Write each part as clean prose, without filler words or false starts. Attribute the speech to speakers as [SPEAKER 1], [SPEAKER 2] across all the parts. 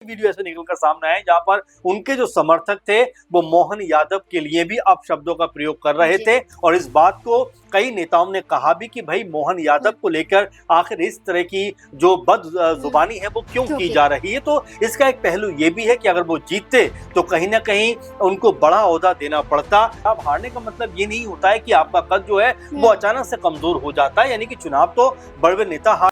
[SPEAKER 1] Video ऐसे निकलकर सामने आए जहां पर उनके जो समर्थक थे वो मोहन यादव के लिए भी अपशब्दों का प्रयोग कर रहे थे और इस बात को कई नेताओं ने कहा भी कि भाई मोहन यादव को लेकर आखिर इस तरह की जो बदजुबानी है वो क्यों की जा रही है। तो इसका एक पहलू ये भी है कि अगर वो जीतते तो कहीं ना कहीं उनको बड़ा ओहदा देना पड़ता। अब हारने का मतलब ये नहीं होता है कि आपका कद जो है वो अचानक से कमजोर हो जाता है, यानी कि चुनाव तो बड़े नेता हार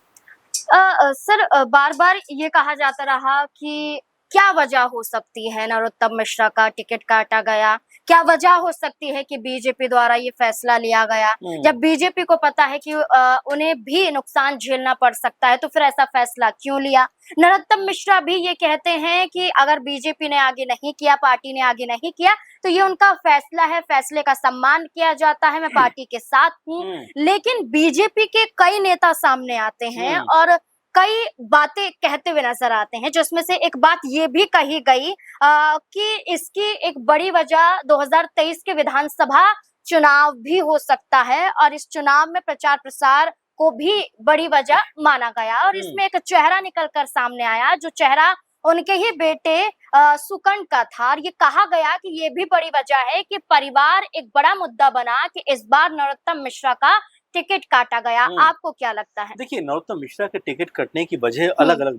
[SPEAKER 2] सर बार बार ये कहा जाता रहा कि क्या वजह हो सकती है नरोत्तम मिश्रा का टिकट काटा गया, क्या वजह हो सकती है कि बीजेपी द्वारा ये फैसला लिया गया, जब बीजेपी को पता है कि उन्हें भी नुकसान झेलना पड़ सकता है तो फिर ऐसा फैसला क्यों लिया। नरोत्तम मिश्रा भी ये कहते हैं कि अगर बीजेपी ने आगे नहीं किया, पार्टी ने आगे नहीं किया तो ये उनका फैसला है, फैसले का सम्मान किया जाता है, मैं पार्टी के साथ हूँ। लेकिन बीजेपी के कई नेता सामने आते हैं और कई बातें कहते हुए नजर आते हैं, जिसमें से एक बात ये भी कही गई कि इसकी एक बड़ी वजह 2023 के विधानसभा चुनाव भी हो सकता है और इस चुनाव में प्रचार प्रसार को भी बड़ी वजह माना गया और इसमें एक चेहरा निकलकर सामने आया, जो चेहरा उनके ही बेटे सुकंठ का था। और ये कहा गया कि ये भी बड़ी वजह है कि परिवार एक बड़ा मुद्दा बना कि इस बार नरोत्तम मिश्रा का टिकट काटा गया। आपको क्या लगता है?
[SPEAKER 1] देखिए, नरोत्तम मिश्रा के टिकट कटने की वजह अलग अलग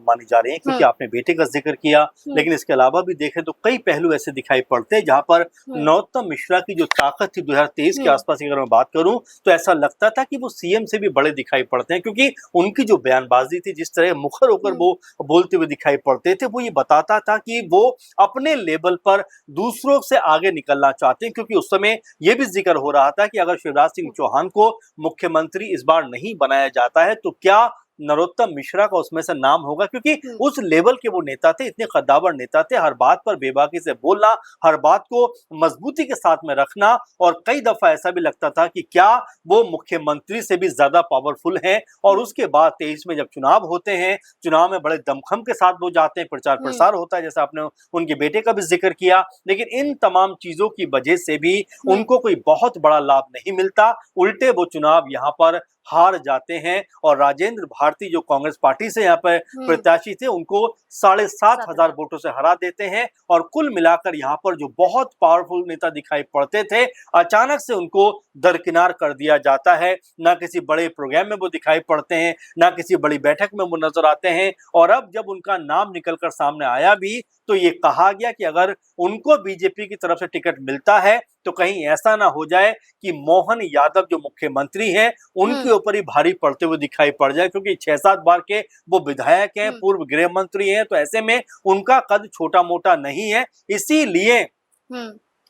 [SPEAKER 1] मानी जा रही है, क्योंकि आपने बेटे का जिक्र किया, लेकिन इसके अलावा भी देखें तो कई पहलू ऐसे दिखाई पड़ते हैं जहां पर नरोत्तम मिश्रा की जो ताकत थी 2023 के आसपास की अगर मैं बात करूं तो ऐसा लगता था कि वो सीएम से भी बड़े दिखाई पड़ते हैं, क्योंकि उनकी जो बयानबाजी थी, जिस तरह मुखर होकर वो बोलते हुए दिखाई पड़ते थे, वो ये बताता था कि वो अपने लेवल पर दूसरों से आगे निकलना चाहते हैं। क्योंकि उस समय ये भी जिक्र हो रहा था कि अगर शिवराज सिंह चौहान को मुख्यमंत्री इस बार नहीं बनाया जाता है तो क्या नरोत्तम मिश्रा का उसमें से नाम होगा, क्योंकि उस लेवल के वो नेता थे, इतने कद्दावर नेता थे, हर बात पर बेबाकी से बोलना, हर बात को मजबूती के साथ में रखना, और कई दफा ऐसा भी लगता था कि क्या वो मुख्यमंत्री से भी ज्यादा पावरफुल हैं। और उसके बाद 23 में जब चुनाव होते हैं, चुनाव में बड़े दमखम के साथ वो जाते हैं, प्रचार प्रसार होता है, जैसा आपने उनके बेटे का भी जिक्र किया, लेकिन इन तमाम चीजों की वजह से भी उनको कोई बहुत बड़ा लाभ नहीं मिलता, उल्टे वो चुनाव यहाँ पर हार जाते हैं। और राजेंद्र भारती जो कांग्रेस पार्टी से यहाँ पर प्रत्याशी थे, उनको 7,500 वोटों से हरा देते हैं। और कुल मिलाकर यहाँ पर जो बहुत पावरफुल नेता दिखाई पड़ते थे, अचानक से उनको दरकिनार कर दिया जाता है। ना किसी बड़े प्रोग्राम में वो दिखाई पड़ते हैं, ना किसी बड़ी बैठक में वो नजर आते हैं। और अब जब उनका नाम निकलकर सामने आया भी तो ये कहा गया कि अगर उनको बीजेपी की तरफ से टिकट मिलता है तो कहीं ऐसा ना हो जाए कि मोहन यादव जो मुख्यमंत्री हैं उनके ऊपर ही भारी पड़ते हुए दिखाई पड़ जाए, क्योंकि 6-7 बार के वो विधायक हैं, पूर्व गृह मंत्री हैं, तो ऐसे में उनका कद छोटा मोटा नहीं है। इसीलिए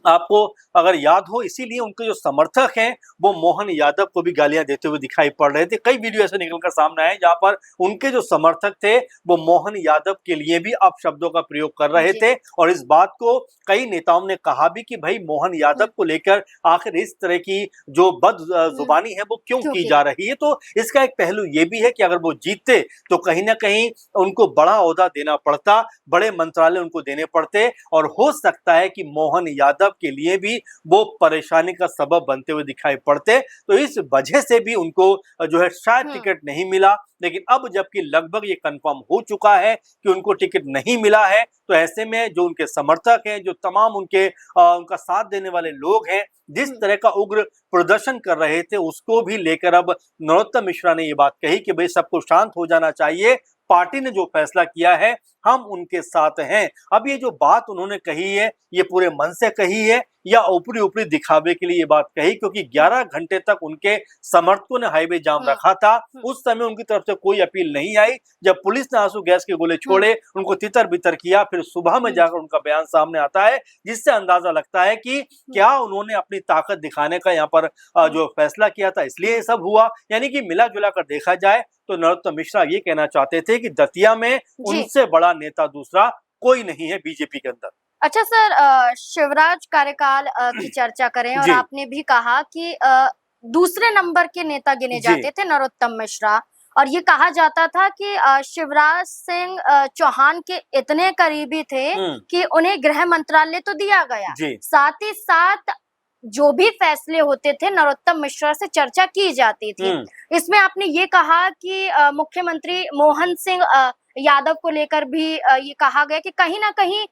[SPEAKER 1] आपको अगर याद हो, इसीलिए उनके जो समर्थक हैं वो मोहन यादव को भी गालियां देते हुए दिखाई पड़ रहे थे। कई वीडियो ऐसे निकलकर सामने आए जहां पर उनके जो समर्थक थे वो मोहन यादव के लिए भी अपशब्दों का प्रयोग कर रहे थे और इस बात को कई नेताओं ने कहा भी कि भाई मोहन यादव को लेकर आखिर इस तरह की जो बदजुबानी है वो क्यों की जा रही है। तो इसका एक पहलू ये भी है कि अगर वो जीतते तो कहीं ना कहीं उनको बड़ा ओहदा देना पड़ता, बड़े मंत्रालय उनको देने पड़ते, और हो सकता है कि मोहन यादव के लिए भी वो परेशानी का सबब बनते हुए दिखाई पड़ते। तो इस वजह से भी उनको जो है शायद टिकट नहीं मिला। लेकिन अब जबकि लगभग ये कंफर्म हो चुका है कि उनको टिकट नहीं मिला है, तो ऐसे में जो उनके समर्थक हैं, जो तमाम उनका साथ देने वाले लोग हैं, जिस तरह का उग्र प्रदर्शन कर रहे थे, उसको भी लेकर अब नरोत्तम मिश्रा ने ये बात कही कि भाई सबको शांत हो जाना चाहिए, पार्टी ने जो फैसला किया है हम उनके साथ हैं। अब ये जो बात उन्होंने कही है, ये पूरे मन से कही है या ऊपरी ऊपरी दिखावे के लिए ये बात कही, क्योंकि 11 घंटे तक उनके समर्थकों ने हाईवे जाम रखा था। उस समय उनकी तरफ से कोई अपील नहीं आई। जब पुलिस ने आंसू गैस के गोले छोड़े, उनको तितर बितर किया, फिर सुबह में जाकर उनका बयान सामने आता है, जिससे अंदाजा लगता है कि क्या उन्होंने अपनी ताकत दिखाने का यहाँ पर जो फैसला किया था इसलिए ये सब हुआ। यानी कि मिला जुला कर देखा जाए तो नरोत्तम मिश्रा ये कहना चाहते थे कि दतिया में उनसे बड़ा नेता दूसरा कोई नहीं है बीजेपी के अंदर।
[SPEAKER 2] अच्छा सर, शिवराज कार्यकाल की चर्चा करें और आपने भी कहा कि दूसरे नंबर के नेता गिने जाते थे नरोत्तम मिश्रा, और ये कहा जाता था कि शिवराज सिंह चौहान के इतने करीबी थे कि उन्हें गृह मंत्रालय तो दिया गया, साथ ही साथ जो भी फैसले होते थे नरोत्तम मिश्रा से चर्चा की जाती थी। इसमें आपने ये कहा कि मुख्यमंत्री मोहन सिंह यादव को लेकर भी ये कहा गया कि कहीं ना कहीं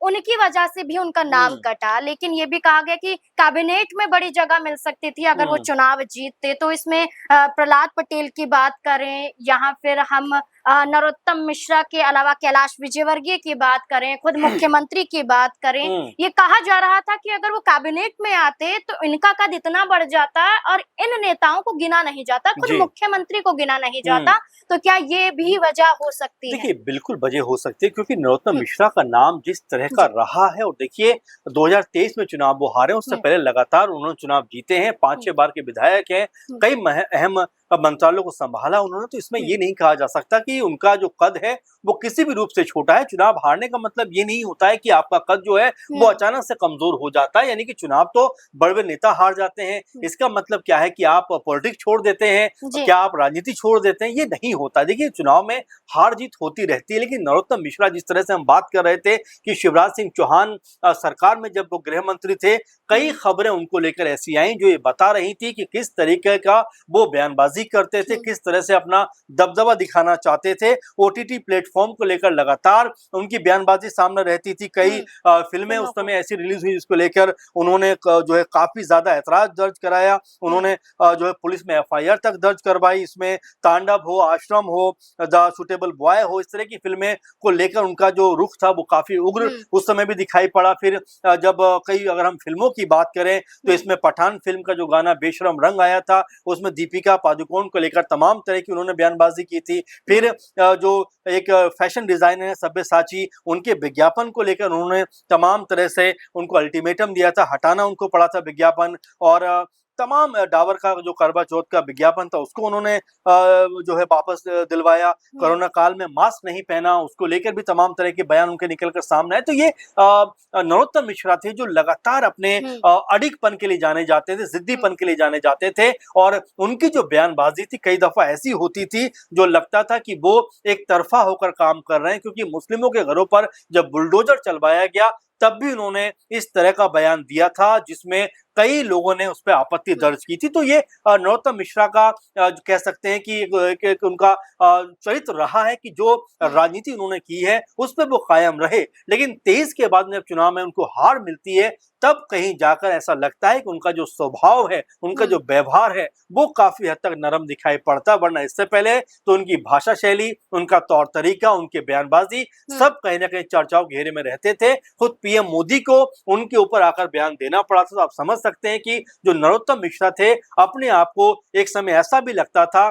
[SPEAKER 2] उनकी वजह से भी उनका नाम कटा, लेकिन ये भी कहा गया कि कैबिनेट में बड़ी जगह मिल सकती थी अगर वो चुनाव जीतते। तो इसमें प्रहलाद पटेल की बात करें, यहाँ फिर हम नरोत्तम मिश्रा के अलावा कैलाश विजयवर्गीय की बात करें, खुद मुख्यमंत्री की बात करें, ये कहा जा रहा था कि अगर वो कैबिनेट में आते तो इनका कद इतना बढ़ जाता और इन नेताओं को गिना नहीं जाता, खुद मुख्यमंत्री को गिना नहीं जाता। तो क्या ये भी वजह हो सकती है?
[SPEAKER 1] देखिए, बिल्कुल वजह हो सकती है, क्योंकि नरोत्तम मिश्रा का नाम जिस तरह का रहा है, और देखिए 2023 में चुनाव वो हारे, उससे पहले लगातार उन्होंने चुनाव जीते हैं, 5-6 बार के विधायक हैं, कई अहम मंत्रालयों को संभाला उन्होंने। तो इसमें ये नहीं कहा जा सकता कि उनका जो कद है वो किसी भी रूप से छोटा है। चुनाव हारने का मतलब ये नहीं होता है कि आपका कद जो है वो अचानक से कमजोर हो जाता है, यानी कि चुनाव तो बड़े बड़े नेता हार जाते हैं, इसका मतलब क्या है कि आप पॉलिटिक्स छोड़ देते हैं, क्या आप राजनीति छोड़ देते हैं? ये नहीं होता। देखिए, चुनाव में हार जीत होती रहती है, लेकिन नरोत्तम मिश्रा, जिस तरह से हम बात कर रहे थे कि शिवराज सिंह चौहान सरकार में जब वो गृह मंत्री थे, कई खबरें उनको लेकर ऐसी आई जो ये बता रही थी कि किस तरीके का वो बयानबाजी करते थे, किस तरह से अपना दबदबा दिखाना चाहते थे। ओटीटी प्लेटफॉर्म को लेकर लगातार उनकी बयानबाजी सामने रहती थी। कई फिल्में उस समय ऐसी रिलीज हुई जिसको लेकर उन्होंने जो है काफी ज्यादा ऐतराज दर्ज कराया। उन्होंने जो है पुलिस में एफआईआर तक दर्ज करवाई। इसमें तांडव हो, आश्रम हो, द सुटेबल बॉय हो, इस तरह की फिल्में को लेकर उनका जो रुख था वो काफी उग्र उस समय भी दिखाई पड़ा। फिर जब कई, अगर हम फिल्मों की बात करें तो इसमें पठान फिल्म का जो गाना बेशरम रंग आया था, उसमें दीपिका पादुकोण को लेकर तमाम तरह की उन्होंने बयानबाजी की थी। फिर जो एक फैशन डिजाइनर है सब्यसाची, उनके विज्ञापन को लेकर उन्होंने तमाम तरह से उनको अल्टीमेटम दिया था, हटाना उनको पड़ा था विज्ञापन। और तमाम डाबर का जो करवा चौथ का विज्ञापन था उसको उन्होंने जो है वापस दिलवाया। कोरोना काल में मास्क नहीं पहना, उसको लेकर भी तमाम तरह के बयान उनके निकलकर सामने आए। तो ये नरोत्तम मिश्रा थे जो लगातार अपने अडिगपन के लिए जाने जाते थे, जिद्दीपन के लिए जाने जाते थे, और उनकी जो बयानबाजी थी कई दफा ऐसी होती थी जो लगता था कि वो एक तरफा होकर काम कर रहे हैं, क्योंकि मुस्लिमों के घरों पर जब बुलडोजर चलवाया गया तब भी उन्होंने इस तरह का बयान दिया था जिसमें कई लोगों ने उस पर आपत्ति दर्ज की थी। तो ये नरोत्तम मिश्रा का कह सकते हैं कि उनका चरित्र रहा है कि जो राजनीति उन्होंने की है उस पर वो कायम रहे। लेकिन 23 के बाद जब चुनाव में उनको हार मिलती है तब कहीं जाकर ऐसा लगता है कि उनका जो स्वभाव है, उनका जो व्यवहार है, वो काफी हद तक नरम दिखाई पड़ता। वरना इससे पहले तो उनकी भाषा शैली, उनका तौर तरीका, उनके बयानबाजी सब कहीं ना कहीं चर्चाओं घेरे में रहते थे। खुद पीएम मोदी को उनके ऊपर आकर बयान देना पड़ा था। तो आप समझ सकते हैं कि जो नरोत्तम मिश्रा थे, अपने आप को एक समय ऐसा भी लगता था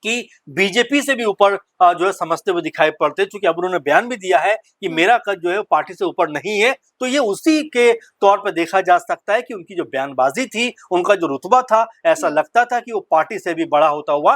[SPEAKER 1] कि बीजेपी से भी ऊपर जो है समझते हुए दिखाई पड़ते, क्योंकि अब उन्होंने बयान भी दिया है कि मेरा कद जो है पार्टी से ऊपर नहीं है। तो ये उसी के तौर पर देखा जा सकता है कि उनकी जो बयानबाजी थी, उनका जो रुतबा था, ऐसा लगता था कि वो पार्टी से भी बड़ा होता हुआ